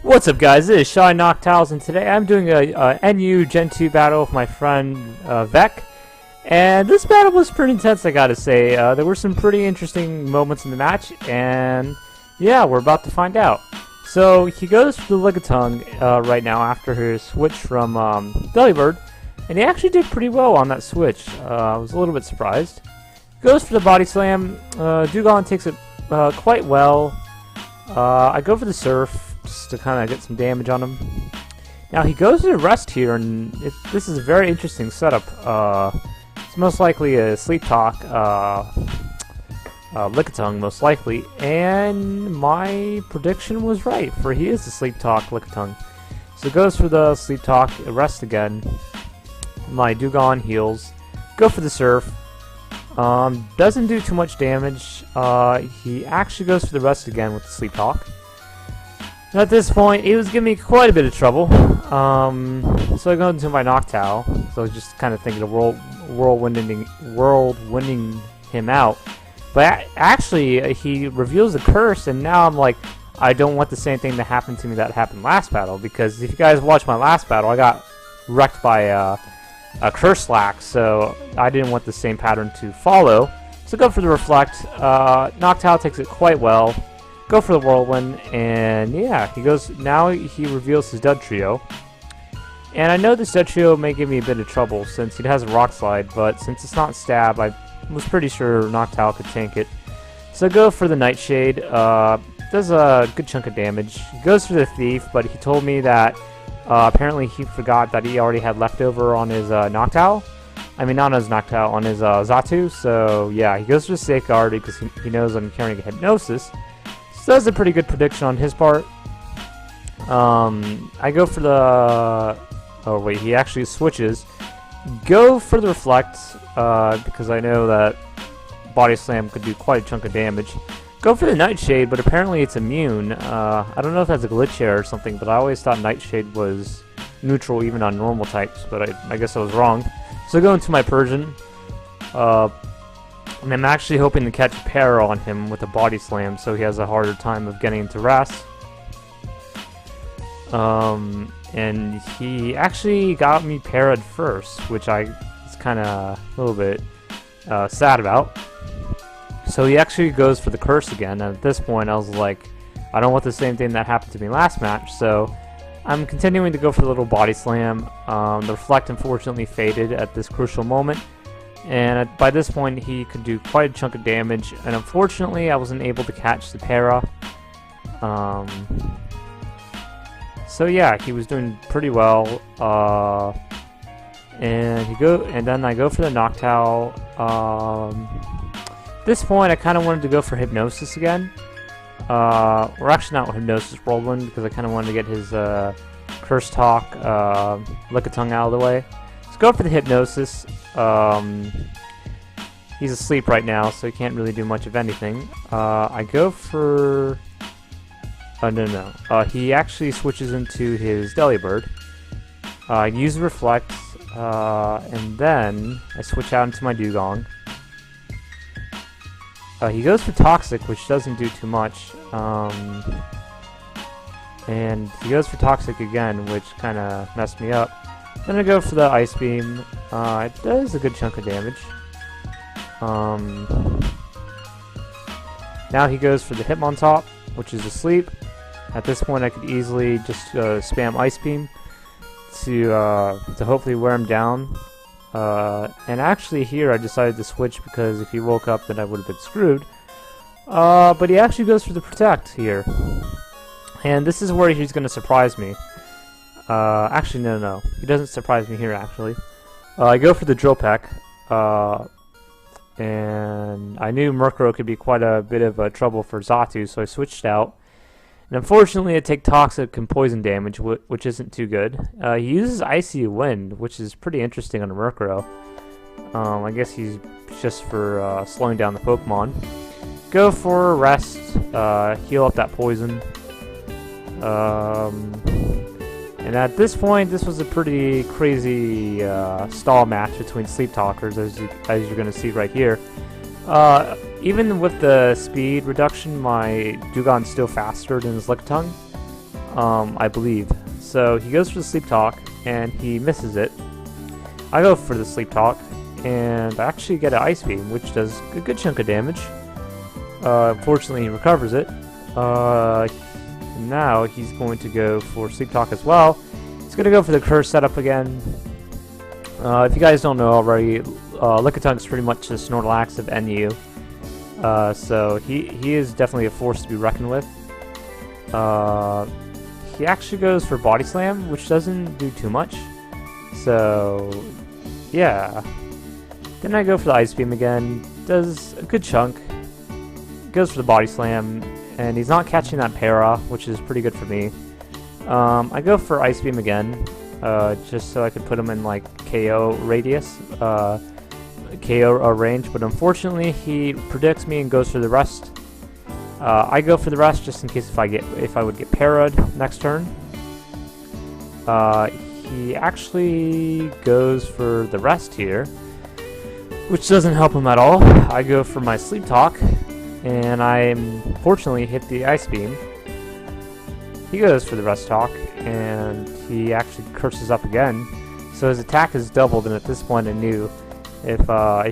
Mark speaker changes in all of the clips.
Speaker 1: What's up, guys? This is Showdown Noctiles, and today I'm doing a NU Gen 2 battle with my friend Vec. And this battle was pretty intense, I gotta say. There were some pretty interesting moments in the match, and yeah, we're about to find out. So he goes for the Ligatung right now after his switch from Delibird, and he actually did pretty well on that switch. I was a little bit surprised. Goes for the Body Slam. Dewgong takes it quite well. I go for the Surf just to kind of get some damage on him. Now he goes to the rest here, and this is a very interesting setup. It's most likely a Sleep Talk Lickitung, most likely, and my prediction was right, for he is a Sleep Talk Lickitung. So goes for the Sleep Talk, rest again. My Dewgong heals. Go for the Surf. Doesn't do too much damage. He actually goes for the rest again with the Sleep Talk. At this point, he was giving me quite a bit of trouble. So I go into my Noctowl. So I was just kind of thinking of whirlwinding him out. But actually, he reveals a curse, and now I'm like, I don't want the same thing that happened to me that happened last battle. Because if you guys watched my last battle, I got wrecked by a curse slack, so I didn't want the same pattern to follow. So go for the Reflect. Noctowl takes it quite well. Go for the Whirlwind, and yeah, he goes. Now he reveals his Dugtrio, and I know this Dugtrio may give me a bit of trouble since he has a Rock Slide, but since it's not Stab, I was pretty sure Noctowl could tank it. So go for the Nightshade. Does a good chunk of damage. He goes for the Thief, but he told me that apparently he forgot that he already had leftover on his Noctowl. I mean, not on his Noctowl, on his Xatu. So yeah, he goes for the Safeguard because he knows I'm carrying a Hypnosis. So that's a pretty good prediction on his part. I go for the... Oh wait, he actually switches. Go for the Reflect, because I know that Body Slam could do quite a chunk of damage. Go for the Nightshade, but apparently it's immune. I don't know if that's a glitch here or something, but I always thought Nightshade was neutral even on normal types, but I guess I was wrong. So go into my Persian. And I'm actually hoping to catch a pair on him with a Body Slam, so he has a harder time of getting into Wrath. And he actually got me parried first, which I was kind of a little bit sad about. So he actually goes for the Curse again, and at this point I was like, I don't want the same thing that happened to me last match, so I'm continuing to go for the little Body Slam. The Reflect unfortunately faded at this crucial moment. And by this point, he could do quite a chunk of damage, and unfortunately, I wasn't able to catch the para. So yeah, he was doing pretty well. And then I go for the Noctowl. At this point, I kind of wanted to go for Hypnosis again. Or actually, not Hypnosis, Whirlwind, because I kind of wanted to get his Curse Talk, Lickitung out of the way. Go for the Hypnosis. He's asleep right now, so he can't really do much of anything. I go for... no. He actually switches into his Delibird. I use Reflect, and then I switch out into my Dewgong. He goes for Toxic, which doesn't do too much. And he goes for Toxic again, which kind of messed me up. Then I go for the Ice Beam. It does a good chunk of damage. Now he goes for the Hitmontop, which is asleep. At this point, I could easily just spam Ice Beam to hopefully wear him down. And actually here I decided to switch because if he woke up, then I would have been screwed. But he actually goes for the Protect here. And this is where he's going to surprise me. Actually, no. He doesn't surprise me here, actually. I go for the Drill Peck. And I knew Murkrow could be quite a bit of trouble for Xatu, so I switched out. And unfortunately, I take Toxic and Poison damage, which isn't too good. He uses Icy Wind, which is pretty interesting on a Murkrow. I guess he's just for slowing down the Pokemon. Go for Rest, heal up that Poison. And at this point, this was a pretty crazy stall match between Sleep Talkers, as you're going to see right here. Even with the speed reduction, my Dewgong's still faster than his Lickitung. I believe. So he goes for the Sleep Talk, and he misses it. I go for the Sleep Talk, and I actually get an Ice Beam, which does a good chunk of damage. Unfortunately, he recovers it. Now he's going to go for Sleep Talk as well. He's going to go for the Curse setup again. If you guys don't know already, Lickitung is pretty much a Snorlax of NU. So he is definitely a force to be reckoned with. He actually goes for Body Slam, which doesn't do too much. So, yeah. Then I go for the Ice Beam again. Does a good chunk. Goes for the Body Slam, and he's not catching that Para, which is pretty good for me. I go for Ice Beam again, just so I could put him in like KO radius, KO range. But unfortunately, he predicts me and goes for the rest. I go for the rest just in case if I would get parried next turn. He actually goes for the rest here, which doesn't help him at all. I go for my Sleep Talk, and I fortunately hit the Ice Beam. He goes for the rest talk, and he actually curses up again. So his attack is doubled, and at this point I knew if I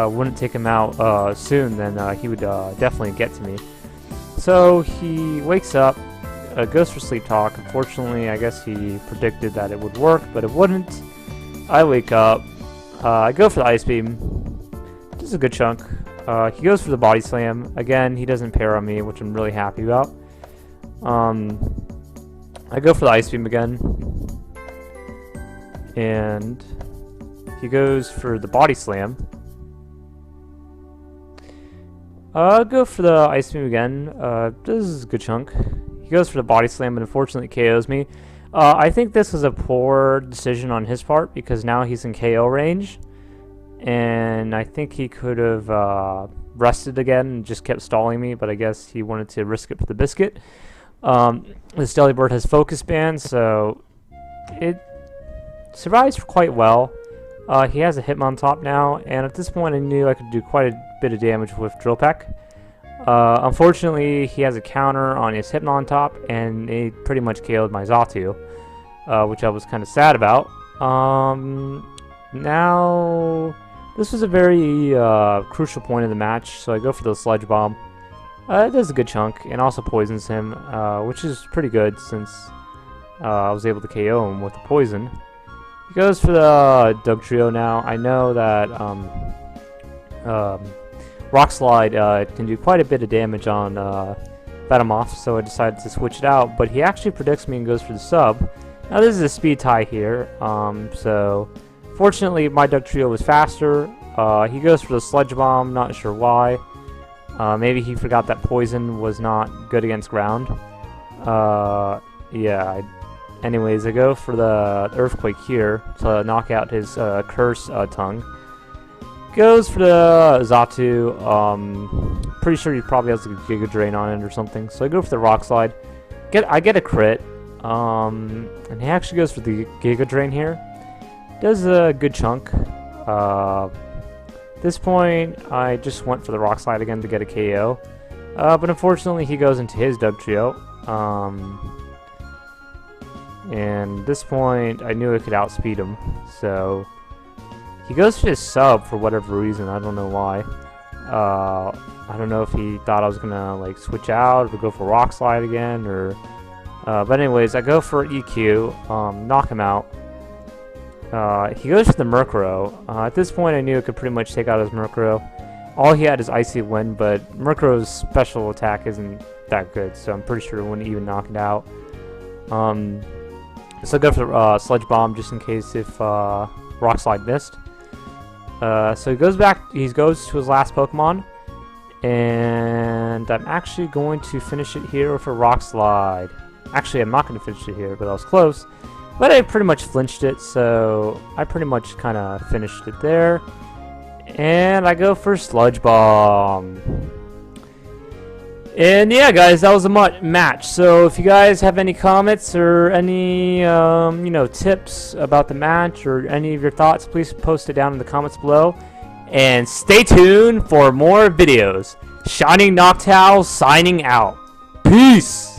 Speaker 1: wouldn't take him out soon, then he would definitely get to me. So he wakes up, goes for Sleep Talk. Unfortunately, I guess he predicted that it would work, but it wouldn't. I wake up, I go for the Ice Beam, just a good chunk. He goes for the Body Slam. Again, he doesn't pair on me, which I'm really happy about. I go for the Ice Beam again, and he goes for the Body Slam. I'll go for the Ice Beam again. This is a good chunk. He goes for the Body Slam, but unfortunately KOs me. I think this was a poor decision on his part, because now he's in KO range. And I think he could have rested again and just kept stalling me, but I guess he wanted to risk it for the biscuit. This Delibird has Focus Band, so it survives quite well. He has a Hitmontop now, and at this point I knew I could do quite a bit of damage with Drill Peck. Unfortunately, he has a counter on his Hitmontop, and he pretty much KO'd my Xatu, which I was kind of sad about. Now, this was a very crucial point of the match, so I go for the Sludge Bomb. It does a good chunk, and also poisons him, which is pretty good since I was able to KO him with the poison. He goes for the Dugtrio now. I know that Rock Slide can do quite a bit of damage on Venomoth, so I decided to switch it out, but he actually predicts me and goes for the sub. Now this is a speed tie here, so fortunately my Dugtrio was faster. He goes for the Sludge Bomb, not sure why. Maybe he forgot that poison was not good against ground. Anyways, I go for the Earthquake here to knock out his Curse tongue. Goes for the Xatu. Pretty sure he probably has a Giga Drain on it or something. So I go for the Rock Slide. I get a crit. And he actually goes for the Giga Drain here. Does a good chunk. This point, I just went for the Rock Slide again to get a KO. But unfortunately, he goes into his Dugtrio. And at this point, I knew I could outspeed him. So he goes for his sub for whatever reason. I don't know why. I don't know if he thought I was gonna like switch out or go for Rock Slide again, or. But anyways, I go for EQ, knock him out. He goes for the Murkrow. At this point, I knew I could pretty much take out his Murkrow. All he had is Icy Wind, but Murkrow's special attack isn't that good, so I'm pretty sure it wouldn't even knock it out. So I go for the Sludge Bomb just in case if Rock Slide missed. So he goes back. He goes to his last Pokemon, and I'm actually going to finish it here with a Rock Slide. Actually, I'm not going to finish it here, but I was close. But I pretty much flinched it, so I pretty much kind of finished it there. And I go for Sludge Bomb. And yeah, guys, that was a match. So if you guys have any comments or any, tips about the match or any of your thoughts, please post it down in the comments below. And stay tuned for more videos. Shining Noctowl signing out. Peace!